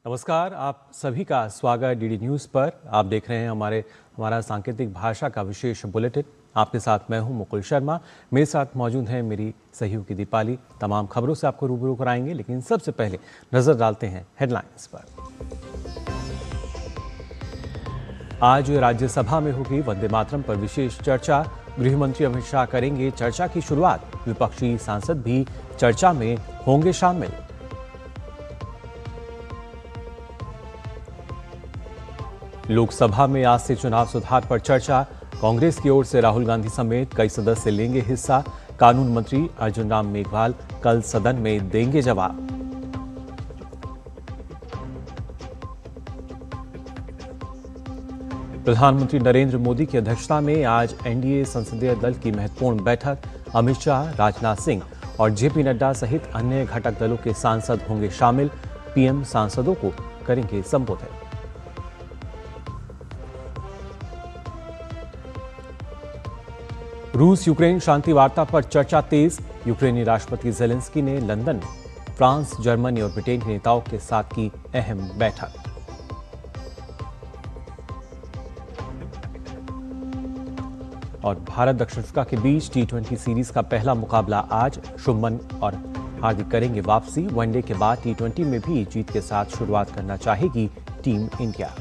नमस्कार, आप सभी का स्वागत डीडी न्यूज़ पर। आप देख रहे हैं हमारा सांकेतिक भाषा का विशेष बुलेटिन। आपके साथ मैं हूं मुकुल शर्मा। मेरे साथ मौजूद हैं मेरी सहयोगी दीपाली। तमाम खबरों से आपको रूबरू कराएंगे, लेकिन सबसे पहले नजर डालते हैं हेडलाइंस पर। आज राज्यसभा में होगी वंदे मातरम पर विशेष चर्चा। गृह मंत्री अमित शाह करेंगे चर्चा की शुरुआत। विपक्षी सांसद भी चर्चा में होंगे शामिल। लोकसभा में आज से चुनाव सुधार पर चर्चा। कांग्रेस की ओर से राहुल गांधी समेत कई सदस्य लेंगे हिस्सा। कानून मंत्री अर्जुन राम मेघवाल कल सदन में देंगे जवाब। प्रधानमंत्री नरेंद्र मोदी की अध्यक्षता में आज एनडीए संसदीय दल की महत्वपूर्ण बैठक। अमित शाह, राजनाथ सिंह और जेपी नड्डा सहित अन्य घटक दलों के सांसद होंगे शामिल। पीएम सांसदों को करेंगे संबोधित। रूस यूक्रेन शांति वार्ता पर चर्चा तेज। यूक्रेनी राष्ट्रपति ज़ेलेंस्की ने लंदन में फ्रांस, जर्मनी और ब्रिटेन के नेताओं के साथ की अहम बैठक। और भारत दक्षिण अफ्रीका के बीच टी20 सीरीज का पहला मुकाबला आज। शुभमन और हार्दिक करेंगे वापसी। वनडे के बाद टी20 में भी जीत के साथ शुरुआत करना चाहेगी टीम इंडिया।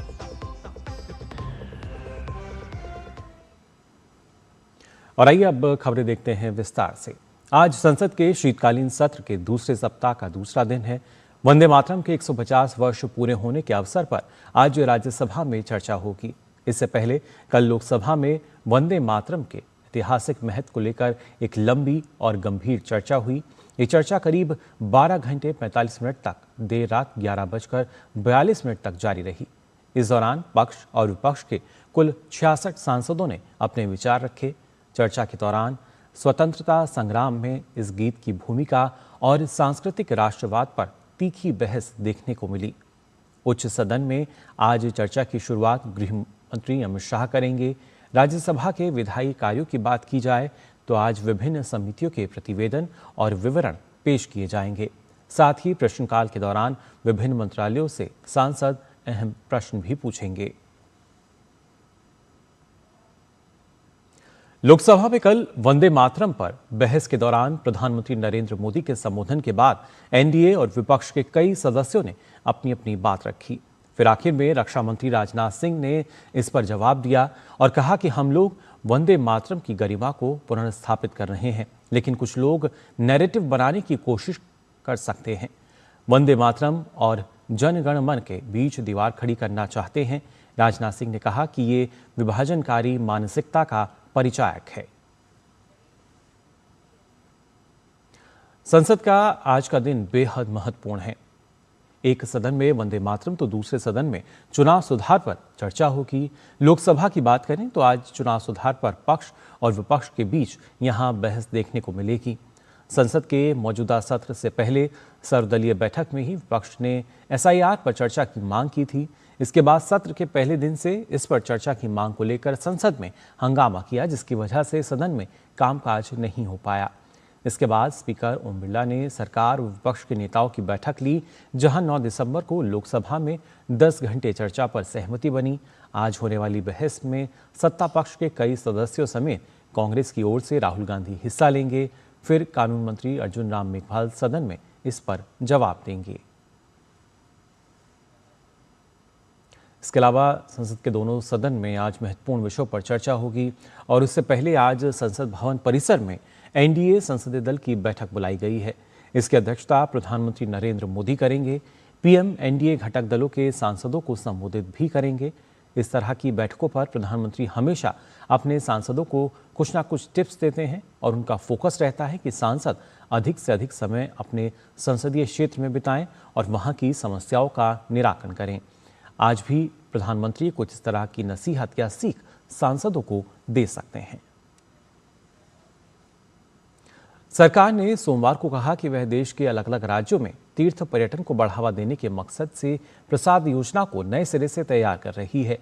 और आइए अब खबरें देखते हैं विस्तार से। आज संसद के शीतकालीन सत्र के दूसरे सप्ताह का दूसरा दिन है। वंदे मातरम के 150 वर्ष पूरे होने के अवसर पर आज राज्यसभा में चर्चा होगी। इससे पहले कल लोकसभा में वंदे मातरम के ऐतिहासिक महत्व को लेकर एक लंबी और गंभीर चर्चा हुई। ये चर्चा करीब 12 घंटे 45 मिनट तक देर रात 11:42 तक जारी रही। इस दौरान पक्ष और विपक्ष के कुल 66 सांसदों ने अपने विचार रखे। चर्चा के दौरान स्वतंत्रता संग्राम में इस गीत की भूमिका और सांस्कृतिक राष्ट्रवाद पर तीखी बहस देखने को मिली। उच्च सदन में आज चर्चा की शुरुआत गृह मंत्री अमित शाह करेंगे। राज्यसभा के विधायी कार्यों की बात की जाए तो आज विभिन्न समितियों के प्रतिवेदन और विवरण पेश किए जाएंगे। साथ ही प्रश्नकाल के दौरान विभिन्न मंत्रालयों से सांसद अहम प्रश्न भी पूछेंगे। लोकसभा में कल वंदे मातरम पर बहस के दौरान प्रधानमंत्री नरेंद्र मोदी के संबोधन के बाद एनडीए और विपक्ष के कई सदस्यों ने अपनी अपनी बात रखी। फिर आखिर में रक्षा मंत्री राजनाथ सिंह ने इस पर जवाब दिया और कहा कि हम लोग वंदे मातरम की गरिमा को पुनर्स्थापित कर रहे हैं, लेकिन कुछ लोग नैरेटिव बनाने की कोशिश कर सकते हैं। वंदे मातरम और जन गण मन के बीच दीवार खड़ी करना चाहते हैं। राजनाथ सिंह ने कहा कि ये विभाजनकारी मानसिकता का परिचायक है। संसद का आज का दिन बेहद महत्वपूर्ण है। एक सदन में वंदे मातरम तो दूसरे सदन में चुनाव सुधार पर चर्चा होगी। लोकसभा की बात करें तो आज चुनाव सुधार पर पक्ष और विपक्ष के बीच यहां बहस देखने को मिलेगी। संसद के मौजूदा सत्र से पहले सर्वदलीय बैठक में ही विपक्ष ने एसआईआर पर चर्चा की मांग की थी। इसके बाद सत्र के पहले दिन से इस पर चर्चा की मांग को लेकर संसद में हंगामा किया, जिसकी वजह से सदन में कामकाज नहीं हो पाया। इसके बाद स्पीकर ओम बिरला ने सरकार और विपक्ष के नेताओं की बैठक ली, जहां 9 दिसंबर को लोकसभा में 10 घंटे चर्चा पर सहमति बनी। आज होने वाली बहस में सत्ता पक्ष के कई सदस्यों समेत कांग्रेस की ओर से राहुल गांधी हिस्सा लेंगे। फिर कानून मंत्री अर्जुन राम मेघवाल सदन में इस पर जवाब देंगे। इसके अलावा संसद के दोनों सदन में आज महत्वपूर्ण विषयों पर चर्चा होगी और उससे पहले आज संसद भवन परिसर में एनडीए संसदीय दल की बैठक बुलाई गई है। इसकी अध्यक्षता प्रधानमंत्री नरेंद्र मोदी करेंगे। पीएम एनडीए घटक दलों के सांसदों को संबोधित भी करेंगे। इस तरह की बैठकों पर प्रधानमंत्री हमेशा अपने सांसदों को कुछ ना कुछ टिप्स देते हैं और उनका फोकस रहता है कि सांसद अधिक से अधिक समय अपने संसदीय क्षेत्र में बिताएं और वहां की समस्याओं का निराकरण करें। आज भी प्रधानमंत्री कुछ इस तरह की नसीहत या सीख सांसदों को दे सकते हैं। सरकार ने सोमवार को कहा कि वह देश के अलग अलग राज्यों में तीर्थ पर्यटन को बढ़ावा देने के मकसद से प्रसाद योजना को नए सिरे से तैयार कर रही है।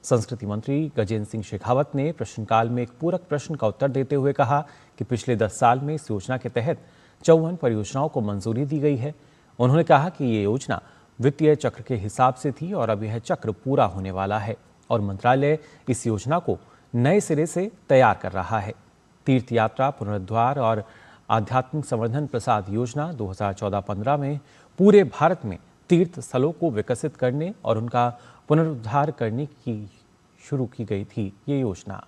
संस्कृति मंत्री गजेंद्र सिंह शेखावत ने प्रश्नकाल में एक पूरक प्रश्न का उत्तर देते हुए कहा कि पिछले 10 साल में इस योजना के तहत 54 परियोजनाओं को मंजूरी दी गई है। उन्होंने कहा कि ये योजना वित्तीय चक्र के हिसाब से थी और अब यह चक्र पूरा होने वाला है और मंत्रालय इस योजना को नए सिरे से तैयार कर रहा है। तीर्थ यात्रा पुनरुद्धार और आध्यात्मिक संवर्धन प्रसाद योजना 2014-15 में पूरे भारत में तीर्थ स्थलों को विकसित करने और उनका पुनरुद्धार करने की शुरू की गई थी ये योजना।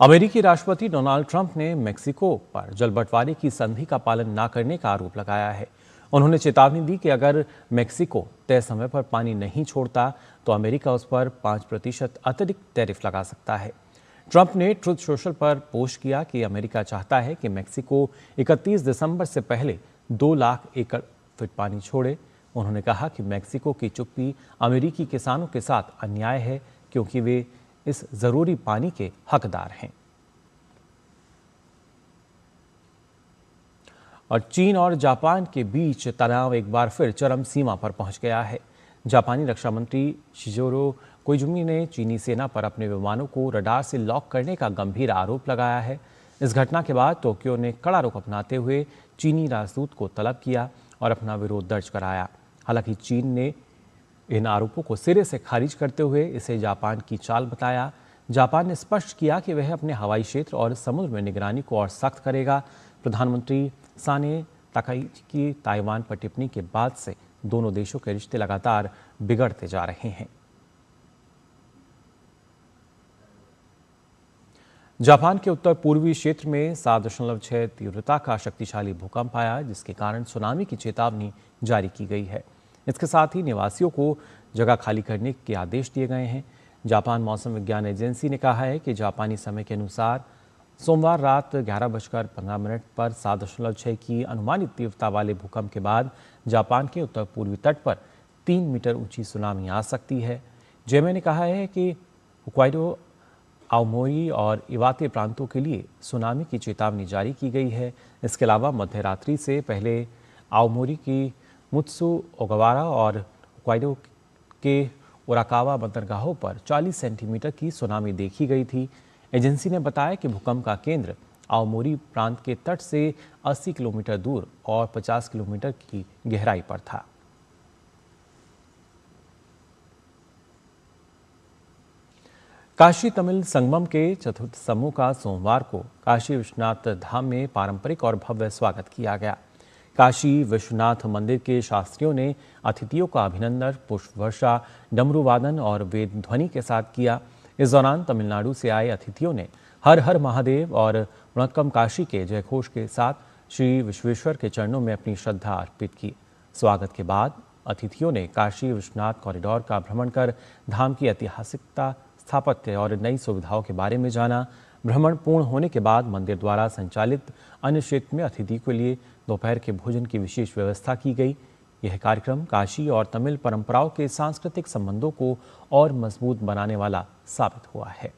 अमेरिकी राष्ट्रपति डोनाल्ड ट्रंप ने मेक्सिको पर जल बंटवारे की संधि का पालन न करने का आरोप लगाया है। उन्होंने चेतावनी दी कि अगर मेक्सिको तय समय पर पानी नहीं छोड़ता तो अमेरिका उस पर 5% अतिरिक्त टैरिफ लगा सकता है। ट्रंप ने ट्रुथ सोशल पर पोस्ट किया कि अमेरिका चाहता है कि मेक्सिको 31 दिसंबर से पहले 2 लाख एकड़ फीट पानी छोड़े। उन्होंने कहा कि मेक्सिको की चुप्पी अमेरिकी किसानों के साथ अन्याय है क्योंकि वे इस जरूरी पानी के हकदार हैं। और चीन और जापान के बीच तनाव एक बार फिर चरम सीमा पर पहुंच गया है। जापानी रक्षा मंत्री शिजोरो कोइजुमी ने चीनी सेना पर अपने विमानों को रडार से लॉक करने का गंभीर आरोप लगाया है। इस घटना के बाद टोक्यो ने कड़ा रुख अपनाते हुए चीनी राजदूत को तलब किया और अपना विरोध दर्ज कराया। हालांकि चीन ने इन आरोपों को सिरे से खारिज करते हुए इसे जापान की चाल बताया। जापान ने स्पष्ट किया कि वह अपने हवाई क्षेत्र और समुद्र में निगरानी को और सख्त करेगा। प्रधानमंत्री साने ताकाइची की ताइवान पर टिप्पणी के बाद से दोनों देशों के रिश्ते लगातार बिगड़ते जा रहे हैं। जापान के उत्तर पूर्वी क्षेत्र में 7.6 तीव्रता का शक्तिशाली भूकंप आया, जिसके कारण सुनामी की चेतावनी जारी की गई है। इसके साथ ही निवासियों को जगह खाली करने के आदेश दिए गए हैं। जापान मौसम विज्ञान एजेंसी ने कहा है कि जापानी समय के अनुसार सोमवार रात 11:15 पर 7.6 की अनुमानित तीव्रता वाले भूकंप के बाद जापान के उत्तर पूर्वी तट पर 3 मीटर ऊंची सुनामी आ सकती है। जेमे ने कहा है कि होक्काइडो, आओमोरी और इवाते प्रांतों के लिए सुनामी की चेतावनी जारी की गई है। इसके अलावा मध्य रात्रि से पहले आओमोरी की मुत्सु ओगावारा और होक्काइडो के ओराकावा बंदरगाहों पर 40 सेंटीमीटर की सुनामी देखी गई थी। एजेंसी ने बताया कि भूकंप का केंद्र आओमोरी प्रांत के तट से 80 किलोमीटर दूर और 50 किलोमीटर की गहराई पर था। काशी तमिल संगमम के चतुर्थ समूह का सोमवार को काशी विश्वनाथ धाम में पारंपरिक और भव्य स्वागत किया गया। काशी विश्वनाथ मंदिर के शास्त्रियों ने अतिथियों का अभिनंदन पुष्प वर्षा, डमरू वादन और वेद ध्वनि के साथ किया। इस दौरान तमिलनाडु से आए अतिथियों ने हर हर महादेव और वणक्कम काशी के जयघोष के साथ श्री विश्वेश्वर के चरणों में अपनी श्रद्धा अर्पित की। स्वागत के बाद अतिथियों ने काशी विश्वनाथ कॉरिडोर का भ्रमण कर धाम की ऐतिहासिकता, स्थापत्य और नई सुविधाओं के बारे में जाना। भ्रमण पूर्ण होने के बाद मंदिर द्वारा संचालित अन्य क्षेत्र में अतिथि के लिए दोपहर के भोजन की विशेष व्यवस्था की गई। यह कार्यक्रम काशी और तमिल परंपराओं के सांस्कृतिक संबंधों को और मजबूत बनाने वाला साबित हुआ है।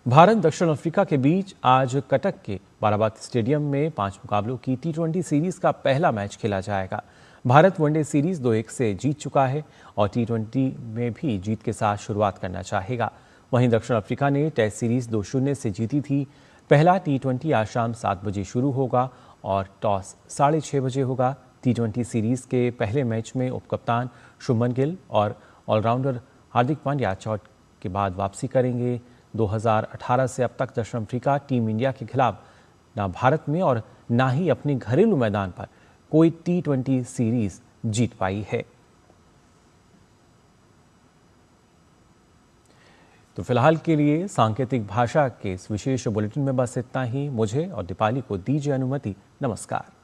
भारत दक्षिण अफ्रीका के बीच आज कटक के बाराबाती स्टेडियम में 5 मुकाबलों की T20 सीरीज का पहला मैच खेला जाएगा। भारत वनडे सीरीज 2-1 से जीत चुका है और T20 में भी जीत के साथ शुरुआत करना चाहेगा। वहीं दक्षिण अफ्रीका ने टेस्ट सीरीज 2-0 से जीती थी। पहला T20 आज शाम 7 बजे शुरू होगा और टॉस 6:30 बजे होगा। T20 सीरीज के पहले मैच में उपकप्तान शुभमन गिल और ऑलराउंडर हार्दिक पांड्या चोट के बाद वापसी करेंगे। 2018 से अब तक दक्षिण अफ्रीका टीम इंडिया के खिलाफ न भारत में और न ही अपने घरेलू मैदान पर कोई T20 सीरीज जीत पाई है। तो फिलहाल के लिए सांकेतिक भाषा के इस विशेष बुलेटिन में बस इतना ही। मुझे और दीपाली को दीजिए अनुमति। नमस्कार।